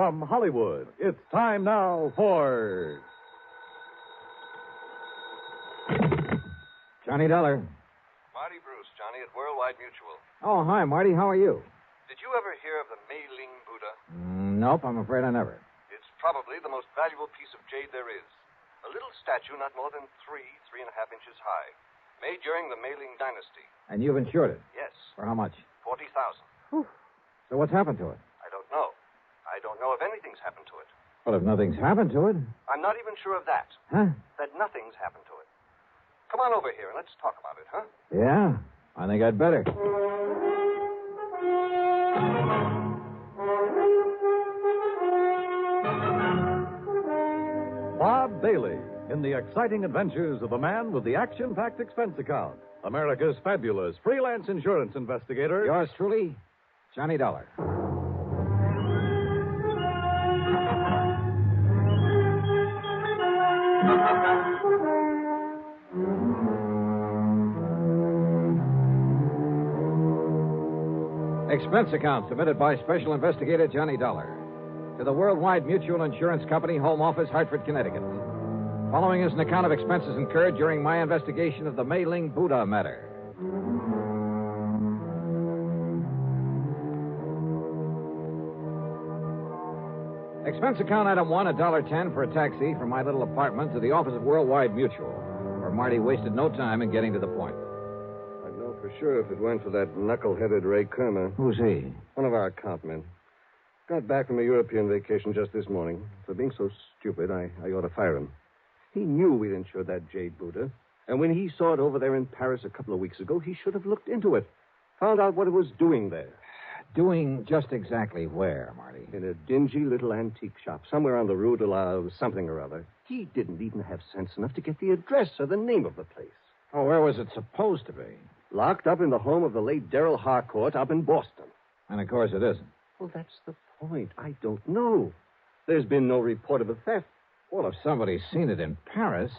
from Hollywood, it's time now for... Johnny Dollar. Marty Bruce, Johnny, at Worldwide Mutual. Oh, hi, Marty. How are you? Did you ever hear of the Mei-Ling Buddha? Nope, I'm afraid I never. It's probably the most valuable piece of jade there is. A little statue not more than 3.5 inches high. Made during the Mei-Ling dynasty. And you've insured it? Yes. For how much? $40,000. So what's happened to it? I don't know. I don't know if anything's happened to it. Well, if nothing's happened to it. I'm not even sure of that. Huh? That nothing's happened to it. Come on over here and let's talk about it, huh? Yeah, I think I'd better. Bob Bailey in the exciting adventures of the man with the action-packed expense account. America's fabulous freelance insurance investigator. Yours truly, Johnny Dollar. Expense account submitted by Special Investigator Johnny Dollar to the Worldwide Mutual Insurance Company, Home Office, Hartford, Connecticut. Following is an account of expenses incurred during my investigation of the Mei-Ling Buddha matter. Expense account item 1, $1.10 for a taxi from my little apartment to the office of Worldwide Mutual, where Marty wasted no time in getting to the point. I'd know for sure if it weren't for that knuckle-headed Ray Kermer. Who's he? One of our account men. Got back from a European vacation just this morning. For being so stupid, I ought to fire him. He knew we'd insured that jade Buddha. And when he saw it over there in Paris a couple of weeks ago, he should have looked into it. Found out what it was doing there. Doing just exactly where, Marty? In a dingy little antique shop, somewhere on the Rue de la something or other. He didn't even have sense enough to get the address or the name of the place. Oh, where was it supposed to be? Locked up in the home of the late Darrell Harcourt up in Boston. And of course it isn't. Well, that's the point. I don't know. There's been no report of a theft. Well, if somebody's seen it in Paris...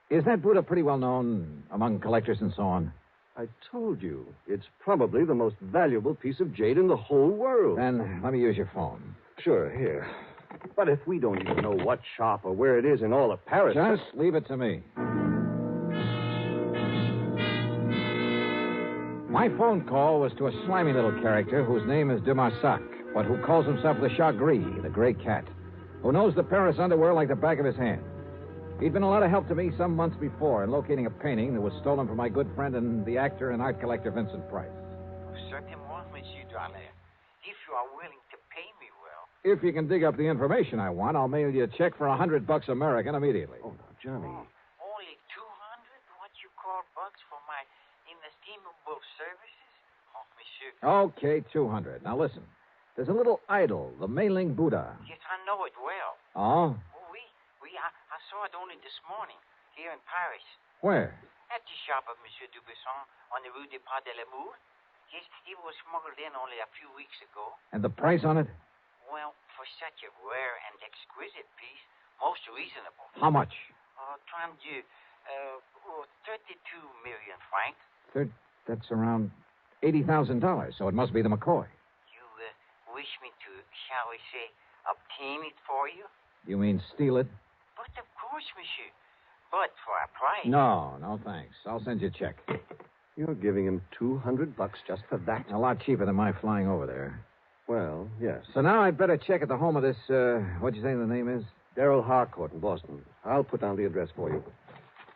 Is that Buddha pretty well known among collectors and so on? I told you. It's probably the most valuable piece of jade in the whole world. Then let me use your phone. Sure, here. But if we don't even know what shop or where it is in all of Paris... Just leave it to me. My phone call was to a slimy little character whose name is de Marsac, but who calls himself the Chat Gris, the gray cat, who knows the Paris underworld like the back of his hand. He'd been a lot of help to me some months before in locating a painting that was stolen from my good friend and the actor and art collector Vincent Price. Certainement, Monsieur Dollar. If you are willing to pay me well. If you can dig up the information I want, I'll mail you a check for $100 American immediately. Oh, now, Johnny. Only 200? What you call bucks for my inestimable services? Oh, Monsieur. Okay, 200. Now listen. There's a little idol, the Mei-Ling Buddha. Yes, I know it well. Oh? I saw it only this morning, here in Paris. Where? At the shop of Monsieur Dubuisson on the Rue des Pas de l'Amour. Yes, it was smuggled in only a few weeks ago. And the price on it? Well, for such a rare and exquisite piece, most reasonable. How much? 32 million francs. That's around $80,000, so it must be the McCoy. You wish me to, shall we say, obtain it for you? You mean steal it? But of course, monsieur. But for a price. No, thanks. I'll send you a check. You're giving him $200 just for that? A lot cheaper than my flying over there. Well, yes. So now I'd better check at the home of this, what'd you say the name is? Darrell Harcourt in Boston. I'll put down the address for you.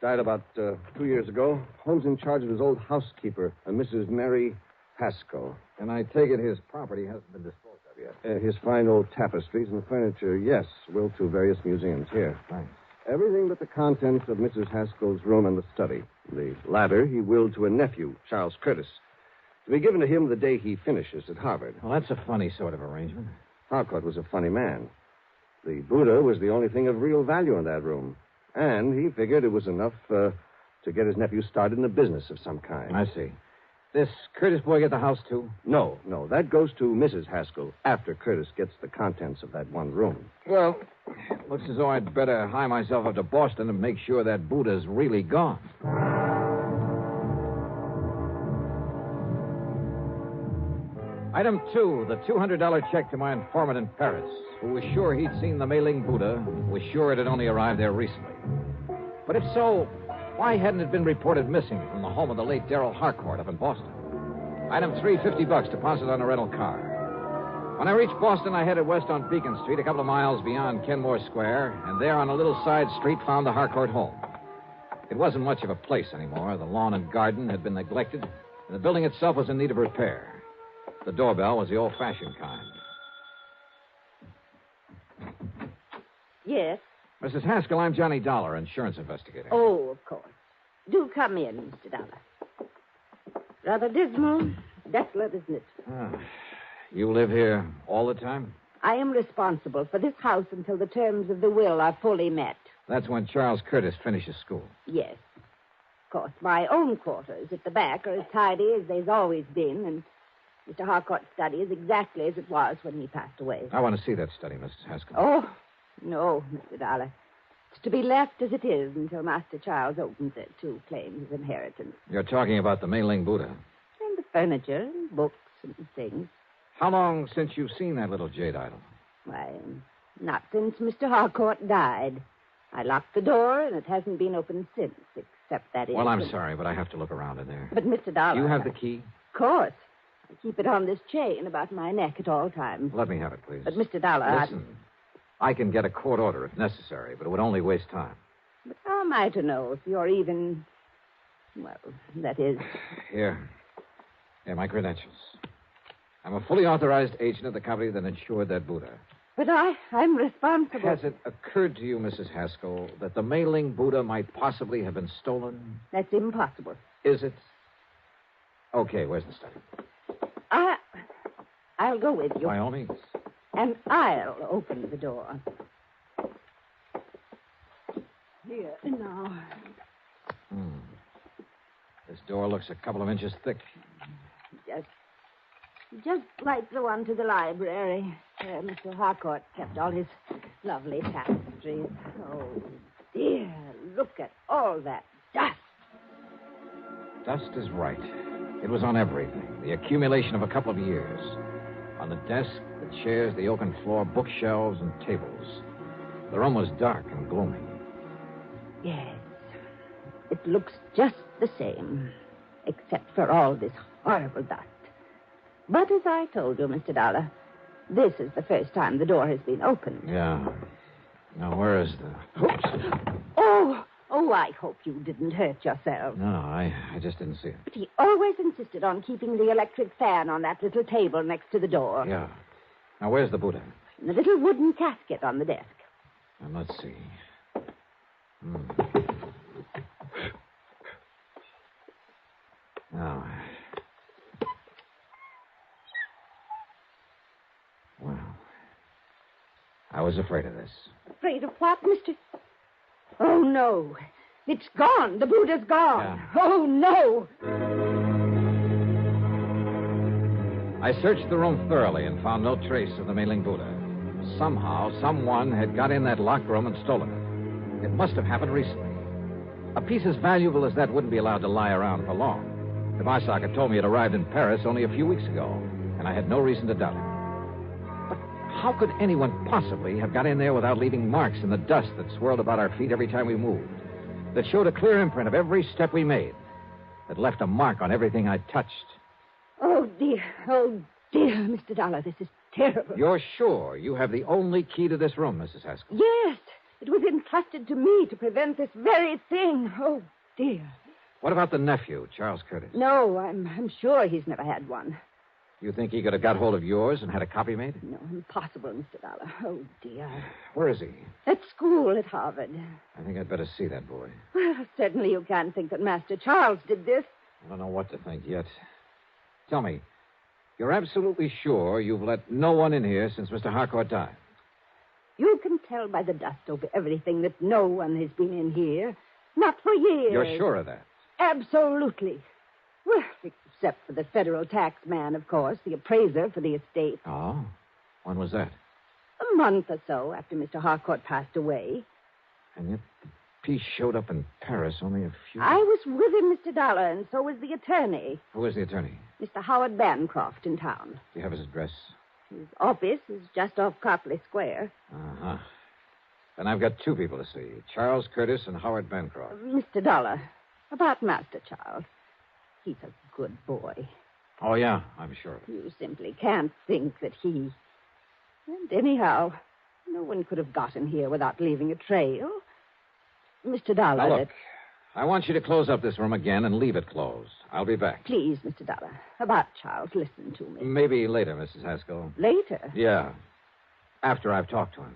Died about 2 years ago. Holmes in charge of his old housekeeper, a Mrs. Mary Haskell. And I take it his property hasn't been disposed of yet. His fine old tapestries and furniture, yes, will to various museums. Here. Thanks. Everything but the contents of Mrs. Haskell's room and the study. The latter he willed to a nephew, Charles Curtis, to be given to him the day he finishes at Harvard. Well, that's a funny sort of arrangement. Harcourt was a funny man. The Buddha was the only thing of real value in that room. And he figured it was enough to get his nephew started in a business of some kind. I see. This Curtis boy get the house, too? No. That goes to Mrs. Haskell after Curtis gets the contents of that one room. Well, looks as though I'd better hie myself up to Boston and make sure that Buddha's really gone. Item 2, the $200 check to my informant in Paris, who was sure he'd seen the Mei-Ling Buddha, was sure it had only arrived there recently. But if so, why hadn't it been reported missing from the home of the late Darrell Harcourt up in Boston? Item 3, $50 deposit on a rental car. When I reached Boston, I headed west on Beacon Street, a couple of miles beyond Kenmore Square, and there on a little side street found the Harcourt home. It wasn't much of a place anymore. The lawn and garden had been neglected, and the building itself was in need of repair. The doorbell was the old-fashioned kind. Yes. Mrs. Haskell, I'm Johnny Dollar, insurance investigator. Oh, of course. Do come in, Mr. Dollar. Rather dismal, desolate, isn't it? You live here all the time? I am responsible for this house until the terms of the will are fully met. That's when Charles Curtis finishes school. Yes. Of course, my own quarters at the back are as tidy as they've always been, and Mr. Harcourt's study is exactly as it was when he passed away. I want to see that study, Mrs. Haskell. Oh, no, Mr. Dollar. It's to be left as it is until Master Charles opens it to claim his inheritance. You're talking about the Mei-Ling Buddha. And the furniture and books and things. How long since you've seen that little jade idol? Why, not since Mr. Harcourt died. I locked the door, and it hasn't been opened since, except that Well, I'm sorry, but I have to look around in there. But, Mr. Dollar... Do you have the key? Of course. I keep it on this chain about my neck at all times. Let me have it, please. But, Mr. Dollar... Listen, I can get a court order if necessary, but it would only waste time. But how am I to know if you're even... Well, that is... Here, my credentials. I'm a fully authorized agent of the company that insured that Buddha. But I'm responsible. Has it occurred to you, Mrs. Haskell, that the Mei-Ling Buddha might possibly have been stolen? That's impossible. Is it? Okay, where's the study? I'll go with you. By all means. And I'll open the door. Here, now. This door looks a couple of inches thick. Just like the one to the library, where Mr. Harcourt kept all his lovely tapestries. Oh, dear, look at all that dust. Dust is right. It was on everything. The accumulation of a couple of years. On the desk, the chairs, the oaken floor, bookshelves, and tables. The room was dark and gloomy. Yes. It looks just the same, except for all this horrible dust. But as I told you, Mr. Dollar, this is the first time the door has been opened. Yeah. Now, where is the... Oops. Oh, I hope you didn't hurt yourself. No, I just didn't see it. But he always insisted on keeping the electric fan on that little table next to the door. Yeah. Now, where's the Buddha? In the little wooden casket on the desk. Now, let's see. Now... Well, I was afraid of this. Afraid of what, Mr... Oh, no. It's gone. The Buddha's gone. Yeah. Oh, no. I searched the room thoroughly and found no trace of the Mei-Ling Buddha. Somehow, someone had got in that locked room and stolen it. It must have happened recently. A piece as valuable as that wouldn't be allowed to lie around for long. Dvorak had told me it arrived in Paris only a few weeks ago, and I had no reason to doubt it. How could anyone possibly have got in there without leaving marks in the dust that swirled about our feet every time we moved? That showed a clear imprint of every step we made. That left a mark on everything I touched. Oh, dear, Mr. Dollar, this is terrible. You're sure you have the only key to this room, Mrs. Haskell? Yes, it was entrusted to me to prevent this very thing. Oh, dear. What about the nephew, Charles Curtis? No, I'm sure he's never had one. You think he could have got hold of yours and had a copy made? No, impossible, Mr. Dollar. Oh, dear. Where is he? At school at Harvard. I think I'd better see that boy. Well, certainly you can't think that Master Charles did this. I don't know what to think yet. Tell me, you're absolutely sure you've let no one in here since Mr. Harcourt died? You can tell by the dust over everything that no one has been in here. Not for years. You're sure of that? Absolutely. Well, except for the federal tax man, of course, the appraiser for the estate. Oh? When was that? A month or so after Mr. Harcourt passed away. And yet, piece showed up in Paris only a few... I was with him, Mr. Dollar, and so was the attorney. Who is the attorney? Mr. Howard Bancroft in town. Do you have his address? His office is just off Copley Square. Uh-huh. Then I've got two people to see, Charles Curtis and Howard Bancroft. Mr. Dollar, about Master Charles. He's a good boy. Oh, yeah, I'm sure. You simply can't think that he... And anyhow, no one could have gotten here without leaving a trail. Mr. Dollar... Now, look, I want you to close up this room again and leave it closed. I'll be back. Please, Mr. Dollar, about Charles, listen to me. Maybe later, Mrs. Haskell. Later? Yeah, after I've talked to him.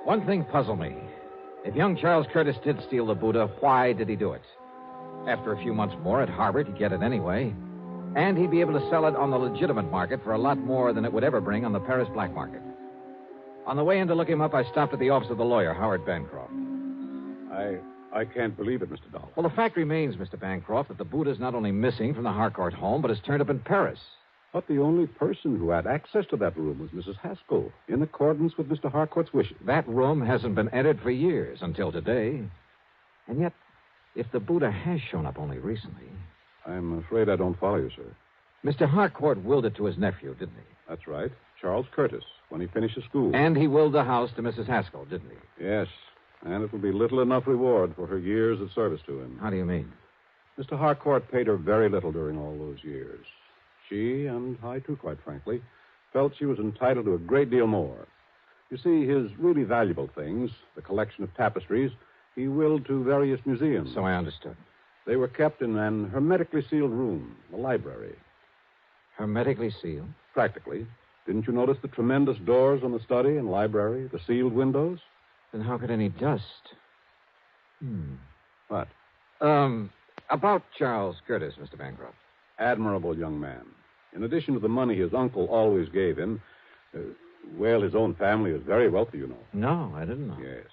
One thing puzzled me. If young Charles Curtis did steal the Buddha, why did he do it? After a few months more at Harvard, he'd get it anyway. And he'd be able to sell it on the legitimate market for a lot more than it would ever bring on the Paris black market. On the way in to look him up, I stopped at the office of the lawyer, Howard Bancroft. I can't believe it, Mr. Dollar. Well, the fact remains, Mr. Bancroft, that the Buddha's not only missing from the Harcourt home, but has turned up in Paris. But the only person who had access to that room was Mrs. Haskell, in accordance with Mr. Harcourt's wishes. That room hasn't been entered for years, until today. And yet, if the Buddha has shown up only recently... I'm afraid I don't follow you, sir. Mr. Harcourt willed it to his nephew, didn't he? That's right. Charles Curtis, when he finishes school. And he willed the house to Mrs. Haskell, didn't he? Yes, and it will be little enough reward for her years of service to him. How do you mean? Mr. Harcourt paid her very little during all those years. She, and I too, quite frankly, felt she was entitled to a great deal more. You see, his really valuable things, the collection of tapestries, he willed to various museums. So I understood. They were kept in an hermetically sealed room, the library. Hermetically sealed? Practically. Didn't you notice the tremendous doors on the study and library, the sealed windows? Then how could any dust... What? About Charles Curtis, Mr. Bancroft. Admirable young man. In addition to the money his uncle always gave him, his own family is very wealthy, you know. No, I didn't know. Yes.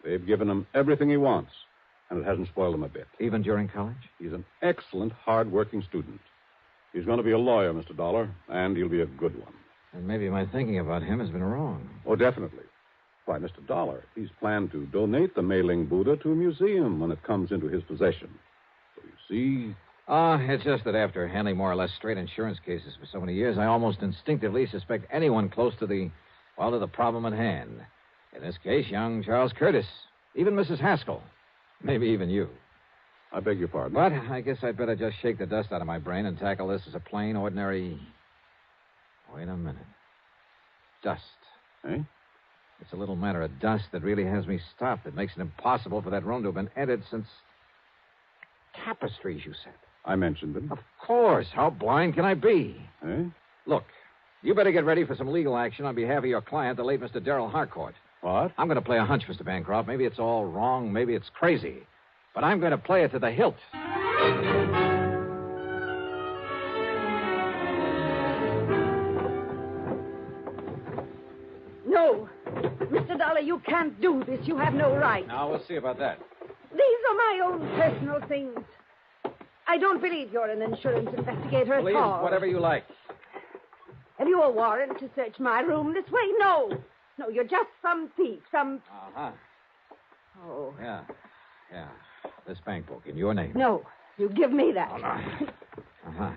They've given him everything he wants, and it hasn't spoiled him a bit. Even during college? He's an excellent, hard-working student. He's going to be a lawyer, Mr. Dollar, and he'll be a good one. And maybe my thinking about him has been wrong. Oh, definitely. Why, Mr. Dollar, he's planned to donate the Mei-Ling Buddha to a museum when it comes into his possession. So you see... It's just that after handling more or less straight insurance cases for so many years, I almost instinctively suspect anyone close to the problem at hand. In this case, young Charles Curtis. Even Mrs. Haskell. Maybe even you. I beg your pardon. But I guess I'd better just shake the dust out of my brain and tackle this as a plain, ordinary... Wait a minute. Dust. Eh? It's a little matter of dust that really has me stopped. It makes it impossible for that room to have been entered since... Tapestries, you said. I mentioned them. Of course. How blind can I be? Eh? Look, you better get ready for some legal action on behalf of your client, the late Mr. Darrell Harcourt. What? I'm going to play a hunch, Mr. Bancroft. Maybe it's all wrong. Maybe it's crazy. But I'm going to play it to the hilt. No. Mr. Dollar, you can't do this. You have no right. Now, we'll see about that. These are my own personal things. I don't believe you're an insurance investigator Please, at all. whatever you like. Have you a warrant to search my room this way? No. No, you're just some thief, some... Uh-huh. Oh. Yeah. This bank book in your name. No, you give me that. Oh, no. Uh-huh.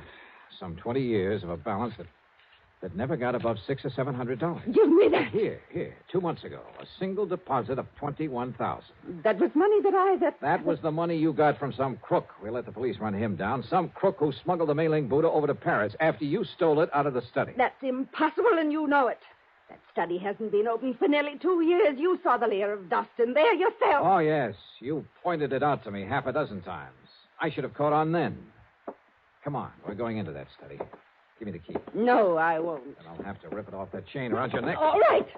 Some 20 years of a balance that never got above $600 or $700. Give me that. Here. 2 months ago, a single deposit of $21,000. That was money That was the money you got from some crook. We let the police run him down. Some crook who smuggled the Mei-Ling Buddha over to Paris after you stole it out of the study. That's impossible, and you know it. That study hasn't been open for nearly 2 years. You saw the layer of dust in there yourself. Oh, yes. You pointed it out to me half a dozen times. I should have caught on then. Come on. We're going into that study. Give me the key. No, I won't. Then I'll have to rip it off that chain around your neck. All right.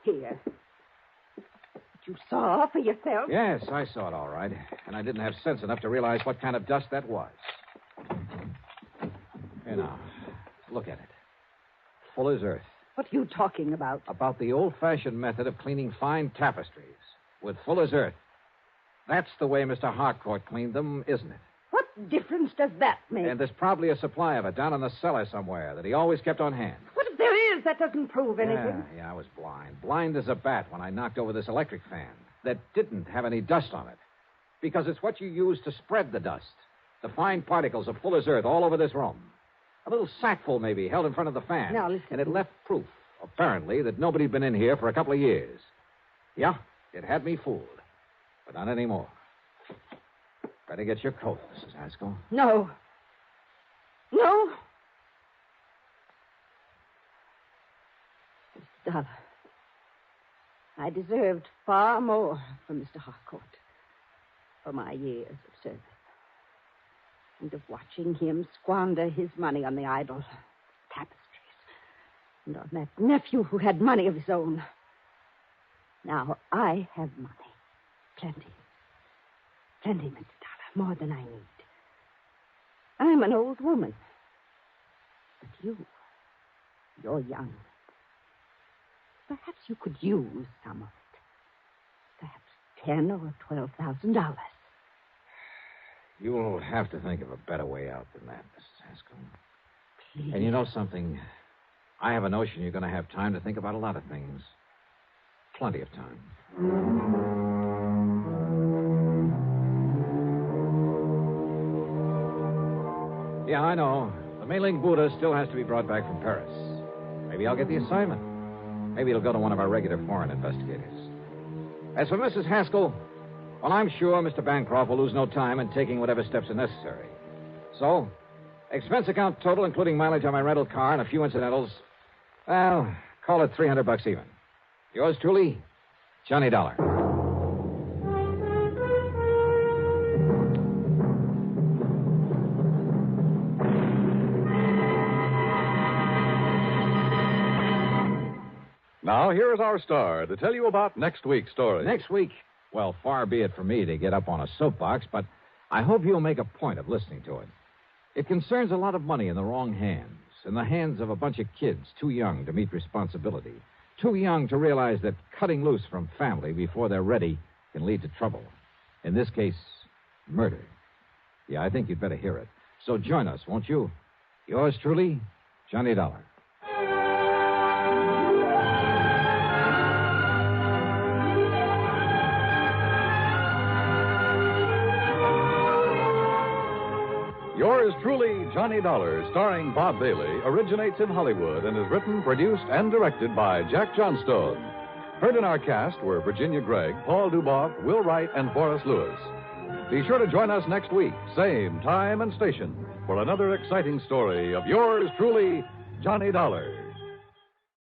Here. You saw for yourself? Yes, I saw it all right. And I didn't have sense enough to realize what kind of dust that was. Here now. Look at it. Full as earth. What are you talking about? About the old-fashioned method of cleaning fine tapestries with full as earth. That's the way Mr. Harcourt cleaned them, isn't it? What difference does that make? And there's probably a supply of it down in the cellar somewhere that he always kept on hand. What if there is? That doesn't prove anything. Yeah, I was blind. Blind as a bat when I knocked over this electric fan that didn't have any dust on it. Because it's what you use to spread the dust. The fine particles of Fuller's Earth all over this room. A little sackful, maybe, held in front of the fan. Now, listen. And it left proof, apparently, that nobody'd been in here for a couple of years. Yeah, it had me fooled. But not anymore. Better get your coat, Mrs. Haskell. No. No. Mr. Dollar, I deserved far more from Mr. Harcourt for my years of service. And of watching him squander his money on the idol tapestries. And on that nephew who had money of his own. Now I have money. Plenty. Plenty, Mr. Dollar. More than I need. I'm an old woman. But you're young. Perhaps you could use some of it. Perhaps $10,000 or $12,000. You'll have to think of a better way out than that, Mrs. Haskell. Please. And you know something? I have a notion you're going to have time to think about a lot of things. Plenty of time. Yeah, I know. The Mei-Ling Buddha still has to be brought back from Paris. Maybe I'll get the assignment. Maybe it'll go to one of our regular foreign investigators. As for Mrs. Haskell, well, I'm sure Mr. Bancroft will lose no time in taking whatever steps are necessary. So, expense account total, including mileage on my rental car and a few incidentals, well, call it $300 even. Yours truly, Johnny Dollar. Now, here is our star to tell you about next week's story. Next week, well, far be it for me to get up on a soapbox, but I hope you'll make a point of listening to it. It concerns a lot of money in the wrong hands, in the hands of a bunch of kids too young to meet responsibility, too young to realize that cutting loose from family before they're ready can lead to trouble. In this case, murder. Yeah, I think you'd better hear it. So join us, won't you? Yours truly, Johnny Dollar. Yours truly, Johnny Dollar, starring Bob Bailey, originates in Hollywood and is written, produced, and directed by Jack Johnstone. Heard in our cast were Virginia Gregg, Paul Duboff, Will Wright, and Forrest Lewis. Be sure to join us next week, same time and station, for another exciting story of yours truly, Johnny Dollar.